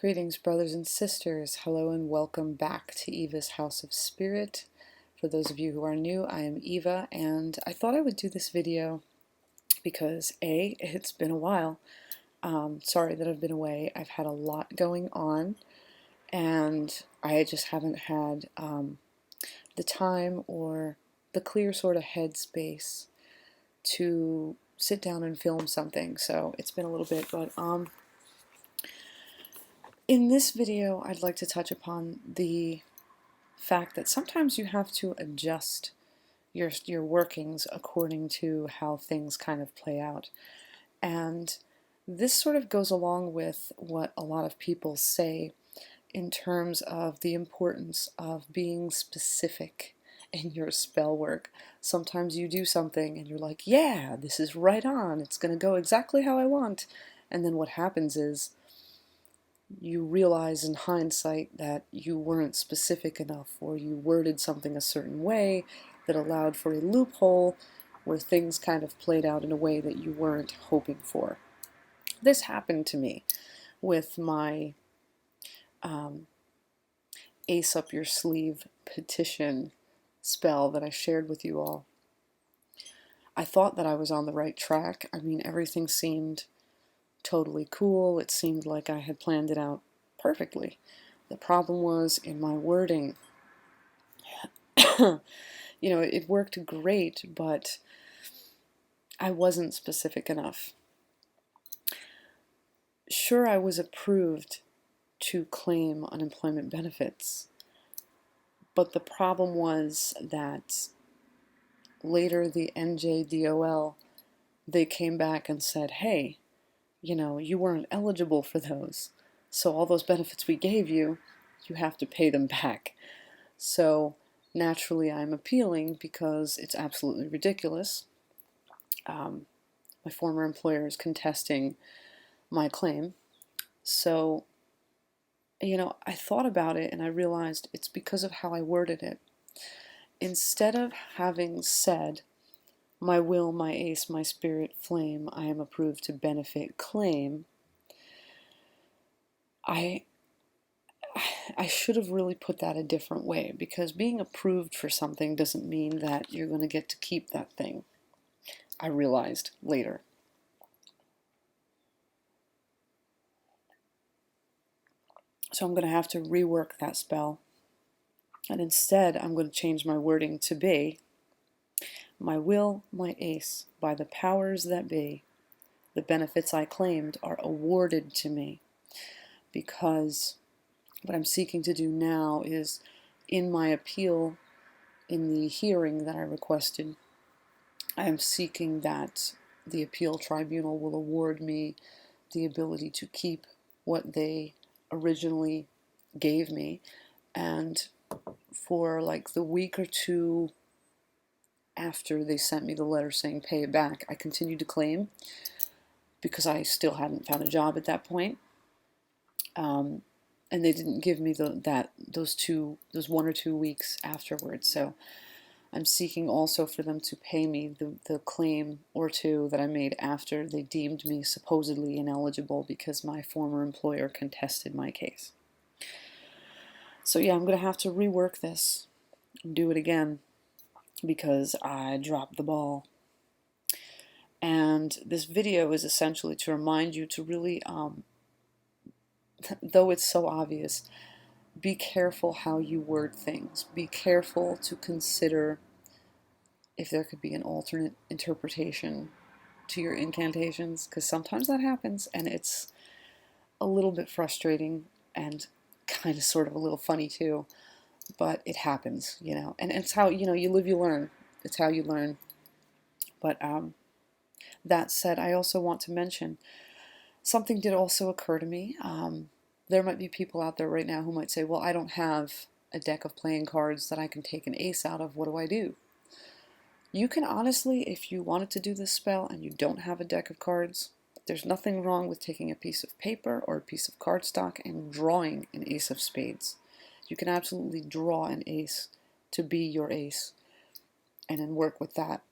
Greetings, brothers and sisters. Hello and welcome back to Eva's House of Spirit. For those of you who are new, I am Eva, and I thought I would do this video because A, it's been a while. Sorry that I've been away. I've had a lot going on, and I just haven't had the time or the clear sort of headspace to sit down and film something. So it's been a little bit, but in this video, I'd like to touch upon the fact that sometimes you have to adjust your workings according to how things kind of play out. And this sort of goes along with what a lot of people say in terms of the importance of being specific in your spell work. Sometimes you do something and you're like, yeah, this is right on, it's going to go exactly how I want. And then what happens is you realize in hindsight that you weren't specific enough, or you worded something a certain way that allowed for a loophole where things kind of played out in a way that you weren't hoping for. This happened to me with my Ace Up Your Sleeve petition spell that I shared with you all. I thought that I was on the right track. I mean, everything seemed totally cool. It seemed like I had planned it out perfectly. The problem was in my wording. You know, it worked great, but I wasn't specific enough. Sure, I was approved to claim unemployment benefits, but the problem was that later the NJDOL, they came back and said, hey, you know, you weren't eligible for those. So all those benefits we gave you, you have to pay them back. So naturally I'm appealing because it's absolutely ridiculous. My former employer is contesting my claim. So, you know, I thought about it and I realized it's because of how I worded it. Instead of having said, my will, my ace, my spirit flame, I am approved to benefit claim, I should have really put that a different way, because being approved for something doesn't mean that you're going to get to keep that thing. I realized later. So I'm going to have to rework that spell. And instead, I'm going to change my wording to be, my will, my ace, by the powers that be, the benefits I claimed are awarded to me. Because what I'm seeking to do now is, in my appeal, in the hearing that I requested, I am seeking that the appeal tribunal will award me the ability to keep what they originally gave me. And for like the week or two after they sent me the letter saying pay it back, I continued to claim because I still hadn't found a job at that point. And they didn't give me those 1 or 2 weeks afterwards. So I'm seeking also for them to pay me the claim or two that I made after they deemed me supposedly ineligible because my former employer contested my case. So yeah, I'm going to have to rework this and do it again because I dropped the ball. And this video is essentially to remind you to really, though it's so obvious, be careful how you word things. Be careful to consider if there could be an alternate interpretation to your incantations, because sometimes that happens and it's a little bit frustrating and kind of sort of a little funny too, but it happens, you know, and it's how, you know, you live, you learn. It's how you learn. But that said, I also want to mention something did also occur to me. There might be people out there right now who might say, well, I don't have a deck of playing cards that I can take an ace out of. What do I do? You can honestly, if you wanted to do this spell and you don't have a deck of cards, there's nothing wrong with taking a piece of paper or a piece of cardstock and drawing an ace of spades. You can absolutely draw an ace to be your ace and then work with that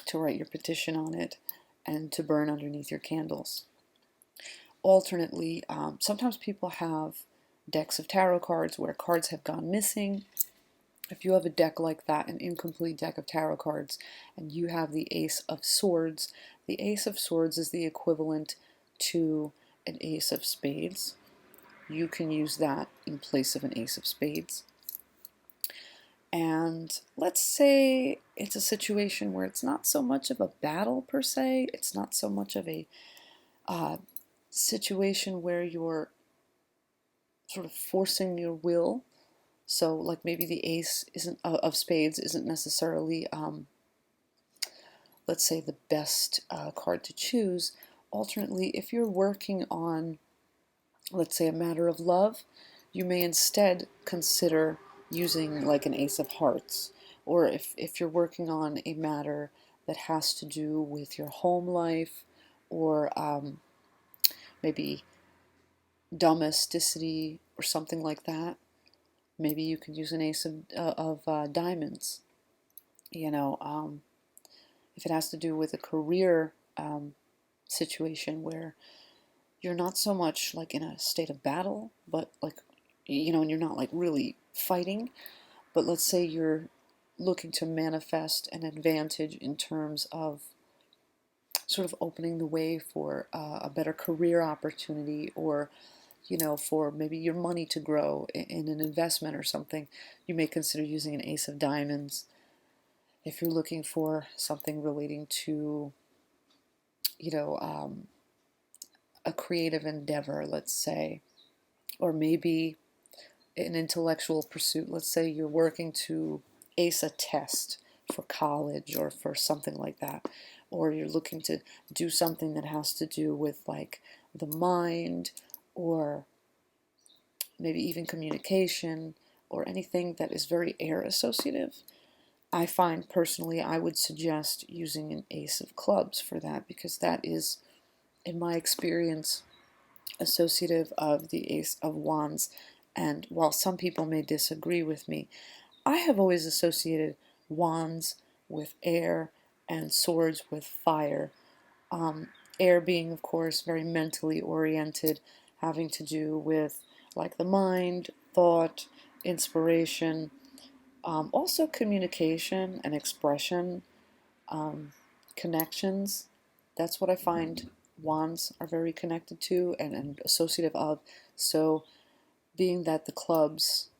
to write your petition on it and to burn underneath your candles. alternately, sometimes people have decks of tarot cards where cards have gone missing. If you have a deck like that, an incomplete deck of tarot cards, and you have the Ace of Swords, the Ace of Swords is the equivalent to an Ace of Spades. You can use that in place of an Ace of Spades. And let's say it's a situation where it's not so much of a battle per se, it's not so much of a situation where you're sort of forcing your will. So like maybe the Ace isn't of Spades isn't necessarily, let's say, the best card to choose. Alternately, if you're working on, let's say, a matter of love, you may instead consider using like an Ace of Hearts. Or if you're working on a matter that has to do with your home life, or maybe domesticity or something like that, maybe you could use an Ace of Diamonds. You know, if it has to do with a career situation where you're not so much like in a state of battle, but like, you know, and you're not like really fighting, but let's say you're looking to manifest an advantage in terms of sort of opening the way for a better career opportunity, or you know, for maybe your money to grow in an investment or something, you may consider using an Ace of Diamonds. If you're looking for something relating to, you know, a creative endeavor, let's say, or maybe an intellectual pursuit, let's say you're working to ace a test for college or for something like that, or you're looking to do something that has to do with like the mind, or maybe even communication, or anything that is very air associative, I find personally I would suggest using an Ace of Clubs for that, because that is, in my experience, associative of the Ace of Wands. And while some people may disagree with me, I have always associated wands with air and swords with fire. Air being, of course, very mentally oriented, having to do with like the mind, thought, inspiration, also communication and expression, connections. That's what I find wands are very connected to and associative of. So being that the clubs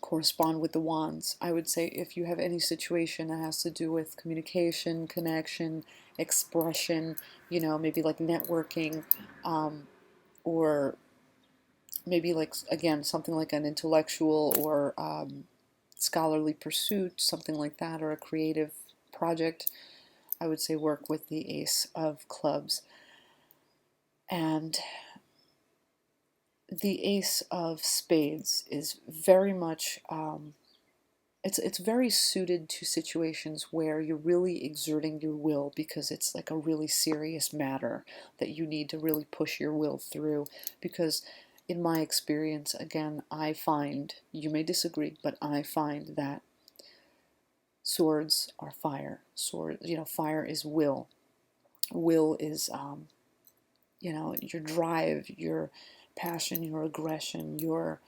correspond with the wands, I would say if you have any situation that has to do with communication, connection, expression, you know, maybe like networking, or maybe like, again, something like an intellectual or scholarly pursuit, something like that, or a creative project, I would say work with the Ace of Clubs. And the Ace of Spades is very much, it's very suited to situations where you're really exerting your will, because it's like a really serious matter that you need to really push your will through. Because in my experience, again, I find, you may disagree, but I find that swords are fire. Fire is will. Will is, you know, your drive, your passion, your aggression, your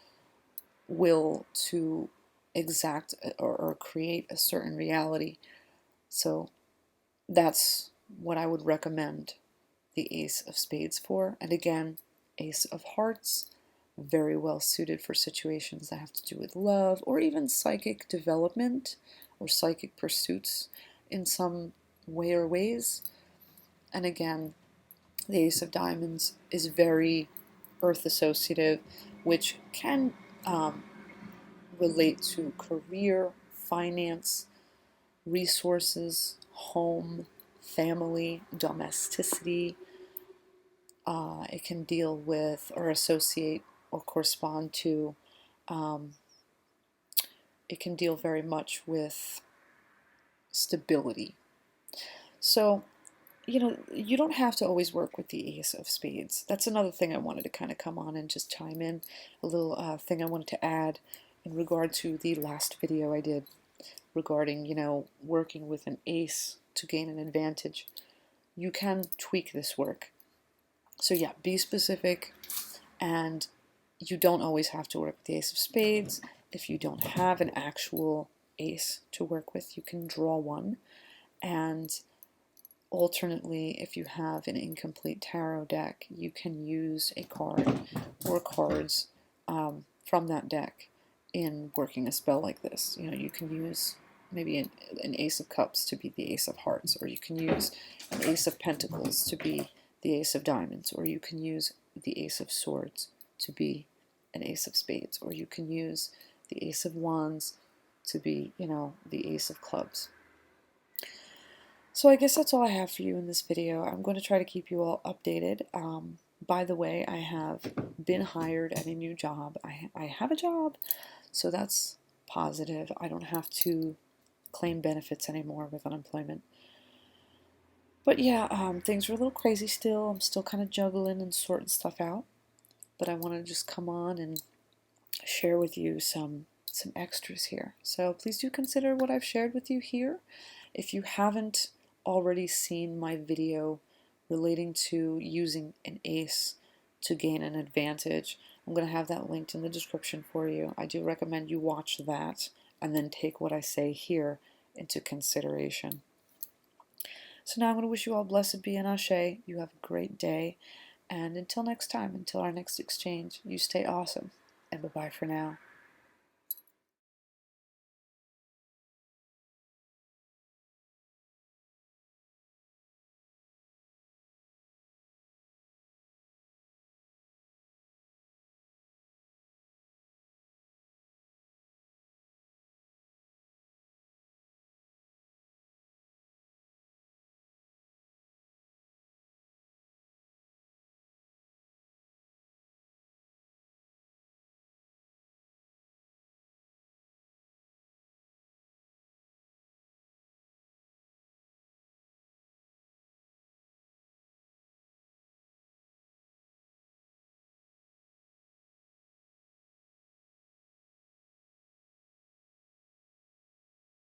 will to exact or create a certain reality. So that's what I would recommend the Ace of Spades for. And again, Ace of Hearts, very well suited for situations that have to do with love, or even psychic development or psychic pursuits in some way or ways. And again, the Ace of Diamonds is very earth associative, which can relate to career, finance, resources, home, family, domesticity. It can deal with or associate or correspond to, it can deal very much with stability. So, you know, you don't have to always work with the Ace of Spades. That's another thing I wanted to kind of come on and just chime in. A little thing I wanted to add in regard to the last video I did regarding, you know, working with an ace to gain an advantage. You can tweak this work. So yeah, be specific, and you don't always have to work with the ace of spades. If you don't have an actual ace to work with, you can draw one. And alternately, if you have an incomplete tarot deck, you can use a card or cards from that deck in working a spell like this. You know, you can use maybe an ace of cups to be the ace of hearts, or you can use an ace of pentacles to be the ace of diamonds, or you can use the ace of swords to be an ace of spades, or you can use the ace of wands to be, you know, the ace of clubs. So I guess that's all I have for you in this video. I'm going to try to keep you all updated. By the way, I have been hired at a new job. I have a job, so that's positive. I don't have to claim benefits anymore with unemployment. But yeah, things are a little crazy still. I'm still kind of juggling and sorting stuff out. But I want to just come on and share with you some extras here. So please do consider what I've shared with you here. If you haven't already seen my video relating to using an ace to gain an advantage, I'm going to have that linked in the description for you. I do recommend you watch that and then take what I say here into consideration. So now I'm going to wish you all blessed be and ashe. You have a great day. And until next time, until our next exchange, you stay awesome. And bye-bye for now.